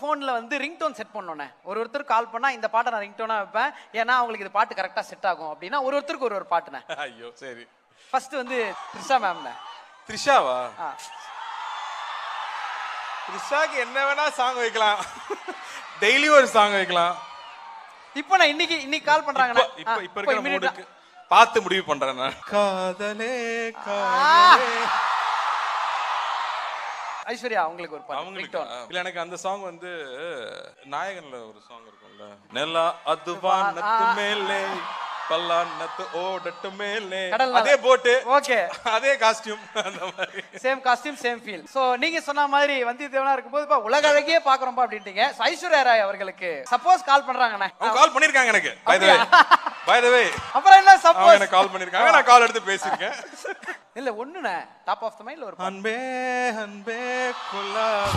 போன்ல வந்து ringtone set பண்ணோன்னே ஒருத்தர் கால் பண்ணா இந்த பாட்டை நான் ரிங்டோனா வைப்பேன், ஏன்னா அவங்களுக்கு இது பாட்டு கரெக்டா செட் ஆகும் அப்படின்னா ஒருத்தருக்கு ஒரு பாட்டுனே. ஐயோ சரி. ஃபர்ஸ்ட் வந்து த்ரிஷா மேம்னே. த்ரிஷாவா? த்ரிஷாக்கு என்ன வேணா சாங் வைக்கலாம், டெய்லி ஒரு சாங் வைக்கலாம். இப்போ நான் இன்னைக்கு கால் பண்றாங்க, இப்ப இருக்கிற மூடுக்கு பார்த்து முடிவு பண்றேன் நான். காதலே காதலே. ஐஸ்வர்யா உங்களுக்கு ஒரு பாட்டு. அவங்களுக்கு இல்ல, எனக்கு அந்த சாங் வந்து நாயகன்ல ஒரு சாங் இருக்கும்ல, நெல்லா அதுவானத்து மேலே பல்லானத்து ஓடட்டு மேலே, அதே போட்டு ஓகே அதே காஸ்டியூம், அந்த மாதிரி same costume same feel. So நீங்க சொன்ன மாதிரி வந்தியத்தேவனா இருக்கும்போது உலக அழகியே பாக்குறோம்பா அப்படின்ட்டீங்க. ஐஸ்வர்யா ராய் அவர்களுக்கு சப்போஸ் கால் பண்றாங்கண்ணே. அவங்க கால் பண்ணிருக்காங்க எனக்கு, பை தி வே. அப்புறம் என்ன சப்போஸ் எனக்கு கால் பண்ணிருக்காங்க, நான் கால் எடுத்து பேசிருக்கேன். இல்ல ஒண்ணுண்ணே, டாப் ஆஃப் த மைண்ட்ல ஒரு அன்பே அன்பே குலா